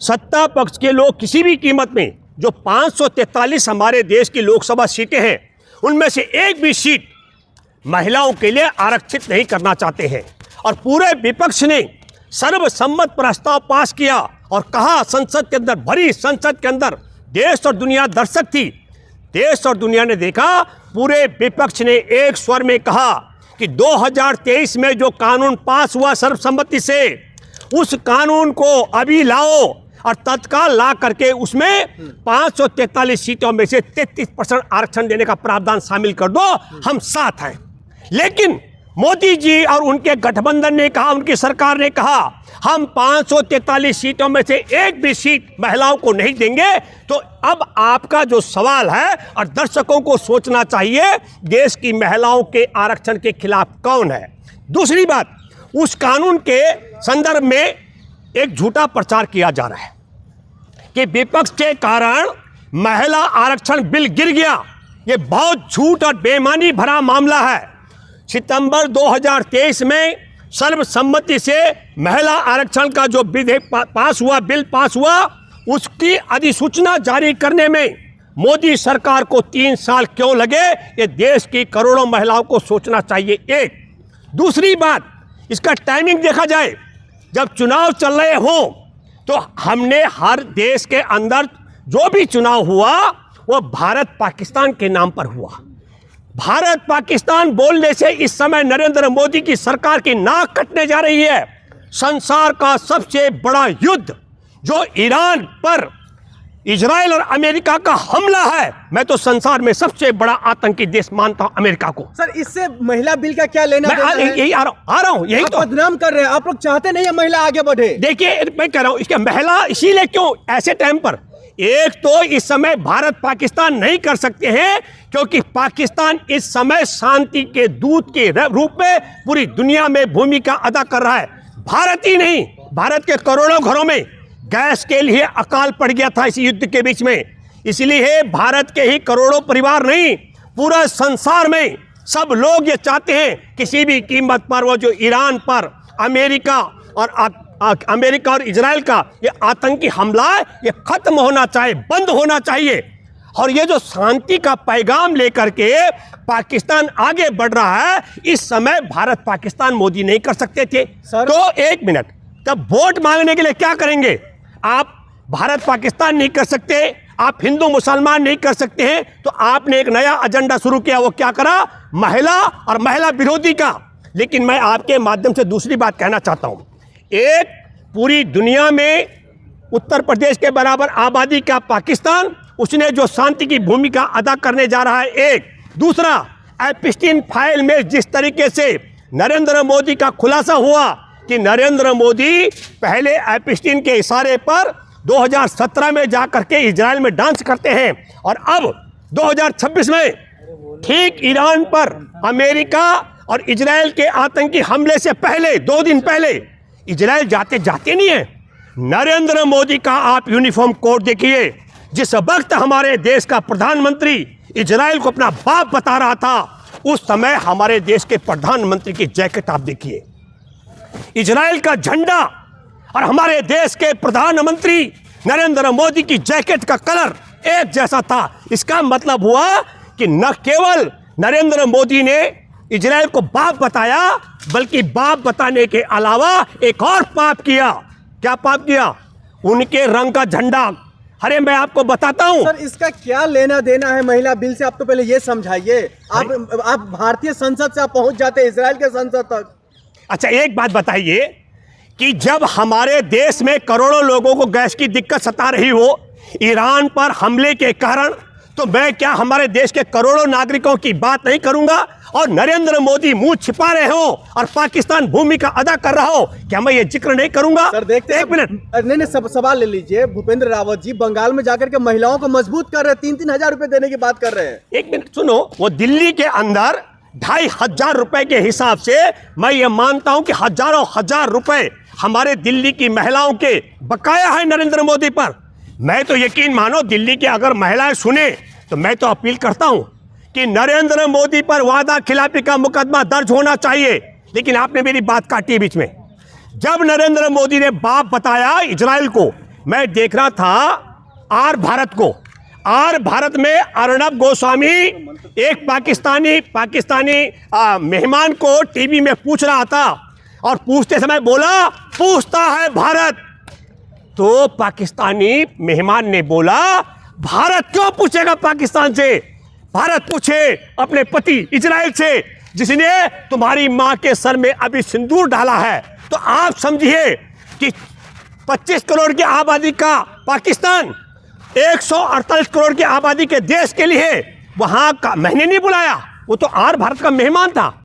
सत्ता पक्ष के लोग किसी भी कीमत में जो 543 हमारे देश की लोकसभा सीटें हैं उनमें से एक भी सीट महिलाओं के लिए आरक्षित नहीं करना चाहते हैं। और पूरे विपक्ष ने सर्वसम्मत प्रस्ताव पास किया और कहा, संसद के अंदर, भरी संसद के अंदर देश और दुनिया दर्शक थी। देश और दुनिया ने देखा, पूरे विपक्ष ने एक स्वर में कहा कि 2023 में जो कानून पास हुआ सर्वसम्मति से, उस कानून को अभी लाओ और तत्काल ला करके उसमें 543 सीटों में से 33% आरक्षण देने का प्रावधान शामिल कर दो, हम साथ हैं। लेकिन मोदी जी और उनके गठबंधन ने कहा, उनकी सरकार ने कहा, हम 543 सीटों में से एक भी सीट महिलाओं को नहीं देंगे। तो अब आपका जो सवाल है और दर्शकों को सोचना चाहिए, देश की महिलाओं के आरक्षण के खिलाफ कौन है। दूसरी बात, उस कानून के संदर्भ में एक झूठा प्रचार किया जा रहा है कि विपक्ष के कारण महिला आरक्षण बिल गिर गया। ये बहुत झूठ और बेईमानी भरा मामला है। सितंबर 2023 में सर्वसम्मति से महिला आरक्षण का जो बिल पास हुआ, उसकी अधिसूचना जारी करने में मोदी सरकार को 3 साल क्यों लगे, ये देश की करोड़ों महिलाओं को सोचना चाहिए। एक दूसरी बात, इसका टाइमिंग देखा जाए, जब चुनाव चल रहे हो तो हमने हर देश के अंदर जो भी चुनाव हुआ वो भारत पाकिस्तान के नाम पर हुआ। भारत पाकिस्तान बोलने से इस समय नरेंद्र मोदी की सरकार की नाक कटने जा रही है। संसार का सबसे बड़ा युद्ध जो ईरान पर इजराइल और अमेरिका का हमला है, मैं तो संसार में सबसे बड़ा आतंकी देश मानता हूं अमेरिका को। सर, इससे महिला बिल का क्या लेना देना है? यही आ रहा हूं, यही तो बदनाम कर रहे हैं आप लोग। चाहते नहीं है महिला आगे बढ़े। देखिए, मैं कह रहा हूं, इसके महिला इसीलिए क्यों ऐसे टाइम पर, एक तो इस समय भारत पाकिस्तान नहीं कर सकते हैं क्योंकि पाकिस्तान इस समय शांति के दूत के रूप में पूरी दुनिया में भूमिका अदा कर रहा है। भारत ही नहीं, भारत के करोड़ों घरों में गैस के लिए अकाल पड़ गया था इस युद्ध के बीच में। इसलिए भारत के ही करोड़ों परिवार नहीं, पूरा संसार में सब लोग ये चाहते हैं किसी भी कीमत पर वो जो ईरान पर अमेरिका और इजराइल का ये आतंकी हमला है, ये खत्म होना चाहिए, बंद होना चाहिए। और ये जो शांति का पैगाम लेकर के पाकिस्तान आगे बढ़ रहा है, इस समय भारत पाकिस्तान मोदी नहीं कर सकते थे। तो एक मिनट, तब वोट मांगने के लिए क्या करेंगे? आप भारत पाकिस्तान नहीं कर सकते, आप हिंदू मुसलमान नहीं कर सकते हैं, तो आपने एक नया एजेंडा शुरू किया। वो क्या करा? महिला और महिला विरोधी का। लेकिन मैं आपके माध्यम से दूसरी बात कहना चाहता हूं। एक, पूरी दुनिया में उत्तर प्रदेश के बराबर आबादी का पाकिस्तान, उसने जो शांति की भूमिका अदा करने जा रहा है। एक दूसरा, एप्स्टीन फाइल में जिस तरीके से नरेंद्र मोदी का खुलासा हुआ कि नरेंद्र मोदी पहले एप्स्टीन के इशारे पर 2017 में जाकर के इजराइल में डांस करते हैं और अब 2026 में ठीक ईरान पर अमेरिका और इजराइल के आतंकी हमले से पहले 2 दिन पहले इजराइल जाते नहीं है। नरेंद्र मोदी का आप यूनिफॉर्म कोड देखिए। जिस वक्त हमारे देश का प्रधानमंत्री इजराइल को अपना बाप बता रहा था, उस समय हमारे देश के प्रधानमंत्री की जैकेट आप देखिए, इजराइल का झंडा और हमारे देश के प्रधानमंत्री नरेंद्र मोदी की जैकेट का कलर एक जैसा था। इसका मतलब हुआ कि न केवल नरेंद्र मोदी ने इजराइल को बाप बताया, बल्कि बाप बताने के अलावा एक और पाप किया। क्या पाप किया? उनके रंग का झंडा। अरे मैं आपको बताता हूं। सर, इसका क्या लेना देना है महिला बिल से? आप तो पहले ये समझाइए। आप भारतीय संसद से आप पहुंच जाते हैं इजराइल के संसद तक। अच्छा, एक बात बताइए कि जब हमारे देश में करोड़ों लोगों को गैस की दिक्कत सता रही हो ईरान पर हमले के कारण, तो मैं क्या हमारे देश के करोड़ों नागरिकों की बात नहीं करूंगा? और नरेंद्र मोदी मुंह छिपा रहे हो और पाकिस्तान भूमिका अदा कर रहा हो, क्या मैं ये जिक्र नहीं करूंगा? सर देखते हैं, एक मिनट, नहीं सवाल ले लीजिए। भूपेंद्र रावत जी बंगाल में जाकर के महिलाओं को मजबूत कर रहे हैं, 3-3 हजार रुपए देने की बात कर रहे हैं। एक मिनट सुनो, वो दिल्ली के अंदर 2500 रुपए के हिसाब से मैं ये मानता हूं कि हजारों हजार रुपए हमारे दिल्ली की महिलाओं के बकाया है नरेंद्र मोदी पर। मैं तो यकीन मानो, दिल्ली की अगर महिलाएं सुने तो मैं तो अपील करता हूं कि नरेंद्र मोदी पर वादा खिलाफी का मुकदमा दर्ज होना चाहिए। लेकिन आपने मेरी बात काटी बीच में। जब नरेंद्र मोदी ने बाप बताया इजराइल को, मैं देख रहा था आर भारत को। आर भारत में अर्नब गोस्वामी एक पाकिस्तानी मेहमान को टीवी में पूछ रहा था और पूछते समय बोला, पूछता है भारत। तो पाकिस्तानी मेहमान ने बोला, भारत क्यों पूछेगा पाकिस्तान से? भारत पूछे अपने पति इजराइल से, जिसने तुम्हारी मां के सर में अभी सिंदूर डाला है। तो आप समझिए कि 25 करोड़ की आबादी का पाकिस्तान 148 करोड़ की आबादी के देश के लिए वहां का मैंने नहीं बुलाया, वो तो आर भारत का मेहमान था।